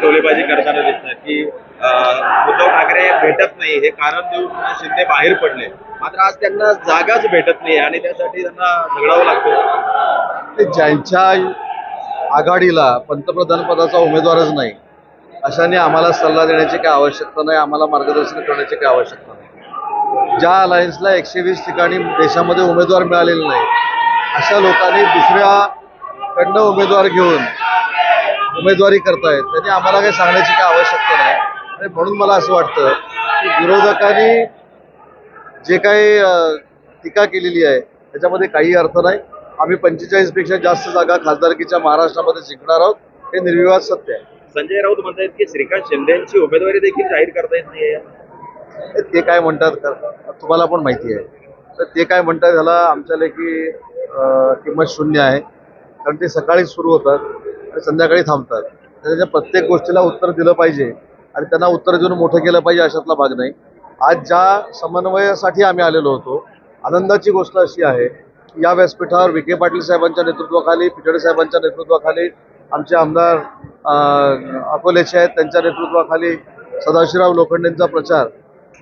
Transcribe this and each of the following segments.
टोलेबाजी करताना दिसतात की उद्धव ठाकरे भेटत नाही हे कारण देऊन शिंदे बाहेर पडले, मात्र आज त्यांना जागाच भेटत नाही आणि त्यासाठी त्यांना झगडावं लागतं. ज्यांच्या आघाडीला पंतप्रधान पदाचा उमेदवारच नाही अशाने आम्हाला सल्ला देण्याची काही आवश्यकता नाही, आम्हाला मार्गदर्शन करण्याची काही आवश्यकता नाही. ज्या अलायन्सला 120 ठिकाणी देशामध्ये उमेदवार मिळालेले नाही अशा लोकांनी दुसऱ्याकडनं उमेदवार घेऊन उमेदवारी करतायत, त्यांनी आम्हाला काही सांगण्याची काही आवश्यकता नाही. आणि म्हणून मला असं वाटतं की विरोधकांनी जे काही टीका केलेली आहे त्याच्यामध्ये काही अर्थ नाही. आम्ही 45 पेक्षा जास्त जागा खासदारकीच्या महाराष्ट्रामध्ये जिंकणार आहोत, हे निर्विवाद सत्य आहे. संजय राऊत म्हणतात की श्रीकांत शिंदेची उमेदवारी देखील जाहीर करता येत नाहीये. ते काय म्हणतात तुम्हाला पण माहिती आहे. तर ते काय म्हणतात ह्याला आमच्या लेखी किंमत शून्य आहे, कारण ते सकाळी सुरू होतात आणि संध्याकाळी थांबतात. त्याच्या प्रत्येक गोष्टीला उत्तर दिलं पाहिजे आणि त्यांना उत्तर देऊन मोठं केलं पाहिजे अशातला भाग नाही. आज ज्या समन्वयासाठी आम्ही आलेलो होतो, आनंदाची गोष्ट अशी आहे की या व्यासपीठावर विखे पाटील साहेबांच्या नेतृत्वाखाली, पिचडे साहेबांच्या नेतृत्वाखाली, आमचे आमदार अकोलेचे आहेत त्यांच्या नेतृत्वाखाली सदाशिवराव लोखंडेंचा प्रचार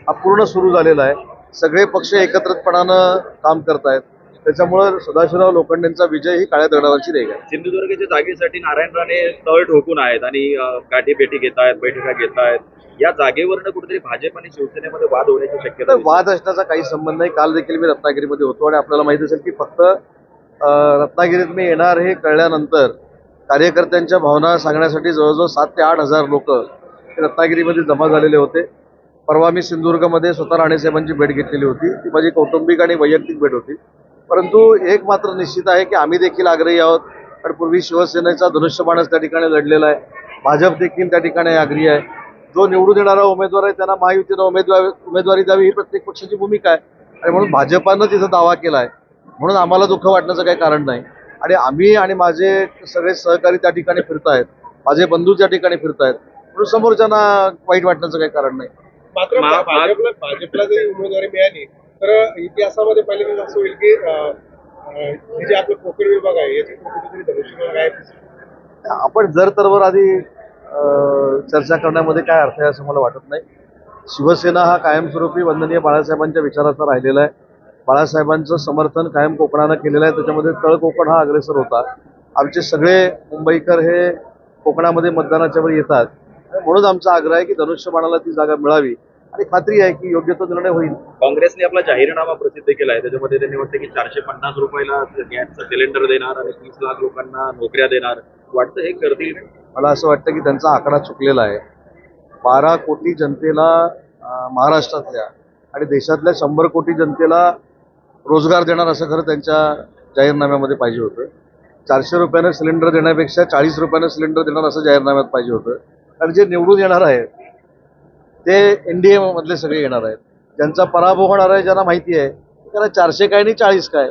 हा पूर्ण सुरू झालेला आहे. सगळे पक्ष एकत्रितपणानं काम करतायत, त्याच्यामुळे सदाशिवराव लोखंडेंचा विजय ही काळ्या दगडावरची रेघ आहे. सिंधुदुर्गच्या जागेसाठी नारायण राणे तळ ठोकून आहेत आणि गाठीभेटी घेत आहेत, बैठका घेत आहेत. या जागेवरनं कुठेतरी भाजप आणि शिवसेनेमध्ये वाद होण्याची शक्यता. वाद असण्याचा काही संबंध नाही. काल देखील मी रत्नागिरीमध्ये होतो आणि आपल्याला माहिती असेल की फक्त रत्नागिरीत मी येणार हे कळल्यानंतर कार्यकर्त्यांच्या भावना सांगण्यासाठी जवळजवळ 7,000 ते 8,000 लोक रत्नागिरीमध्ये जमा झालेले होते. परवा मी सिंधुदुर्गमध्ये स्वतः राणेसाहेबांची भेट घेतलेली होती, ती माझी कौटुंबिक आणि वैयक्तिक भेट होती. परंतु एक मात्र निश्चित आहे की आम्ही देखील आग्रही आहोत, कारण पूर्वी शिवसेनेचा धनुष्यबाणच त्या ठिकाणी लढलेला आहे. भाजप देखील त्या ठिकाणी आग्रही आहे. जो निवडून येणारा उमेदवार आहे त्यांना महायुतीनं उमेदवारी द्यावी ही प्रत्येक पक्षाची भूमिका आहे आणि म्हणून भाजपानं तिथं दावा केला आहे, म्हणून आम्हाला दुःख वाटण्याचं काही कारण नाही. आणि आम्ही आणि माझे सगळे सहकारी त्या ठिकाणी फिरतायत, माझे बंधू त्या ठिकाणी फिरतायत, म्हणून समोरच्यांना वाईट वाटण्याचं काही कारण नाही. मात्र भाजपला जरी उमेदवारी मिळाली तर इतिहासामध्ये पहिल्यांदा असं होईल की जे आपलं कोकण विभाग आहे याचे कुठेतरी धनुष्यबाण आहे. आपण जर तरवर आधी चर्चा करण्यामध्ये काय अर्थ आहे असं मला वाटत नाही. शिवसेना हा कायमस्वरूपी वंदनीय बाळासाहेबांच्या विचाराचा राहिलेला आहे. बाळासाहेबांचं समर्थन कायम कोकणानं केलेलं आहे, त्याच्यामध्ये तळ कोकण हा अग्रेसर होता. आमचे सगळे मुंबईकर हे कोकणामध्ये मतदानाच्या वेळी येतात, म्हणून आमचा आग्रह आहे की धनुष्यबाणाला ती जागा मिळावी आणि खात्री आहे की योग्य तो निर्णय होईल. काँग्रेसने आपला जाहीरनामा प्रसिद्ध केला आहे, त्याच्यामध्ये त्यांनी म्हणते की 450 रुपयाला गॅसचं सिलेंडर देणार आणि 30 लाख लोकांना नोकऱ्या देणार. वाटतं हे करतील? मला असं वाटतं की त्यांचा आकडा चुकलेला आहे. 12 कोटी जनतेला महाराष्ट्रातल्या आणि देशातल्या 100 कोटी जनतेला रोजगार देणार असं खरं त्यांच्या जाहीरनाम्यामध्ये पाहिजे होतं. 400 रुपयानं सिलेंडर देण्यापेक्षा 40 रुपयानं सिलेंडर देणार असं जाहीरनाम्यात पाहिजे होतं. कारण जे निवडून येणार आहेत ते NDA मधले सगळे येणार आहेत. ज्यांचा पराभव होणार आहे ज्यांना माहिती आहे त्याला 400 काय आणि 40 काय,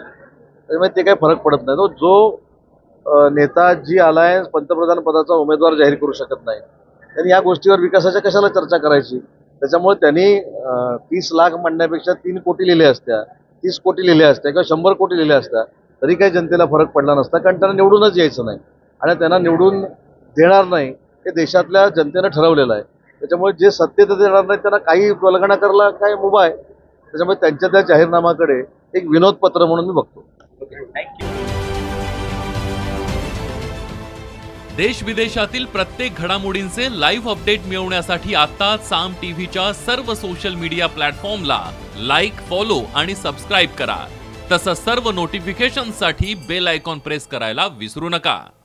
त्यामुळे ते काही फरक पडत नाही. जो नेता जी अलायन्स पंतप्रधान पदाचा उमेदवार जाहीर करू शकत नाही त्यांनी या गोष्टीवर विकासाच्या कशाला चर्चा करायची. त्याच्यामुळे त्यांनी 30 लाख म्हणण्यापेक्षा 3 कोटी लिहिले असत्या, 30 कोटी लिहिले असत्या किंवा 100 कोटी लिहिले असत्या तरी काही जनतेला फरक पडला नसता, कारण त्यांना निवडूनच यायचं नाही आणि त्यांना निवडून देणार नाही हे देशातल्या जनतेनं ठरवलेलं आहे. त्याच्यामुळे जे सत्तेत देणार नाही त्यांना काही वल्गणा करायला काय मुभा आहे. त्याच्यामुळे त्यांच्या त्या जाहीरनामाकडे एक विनोदपत्र म्हणून मी बघतो. देश विदेशातील प्रत्येक घडामोडींचे लाईव्ह अपडेट मिळवण्यासाठी आता साम टीव्हीच्या सर्व सोशल मीडिया प्लॅटफॉर्मला लाईक, फॉलो आणि सबस्क्राईब करा. तसंच सर्व नोटिफिकेशनसाठी बेल आयकॉन प्रेस करायला विसरू नका.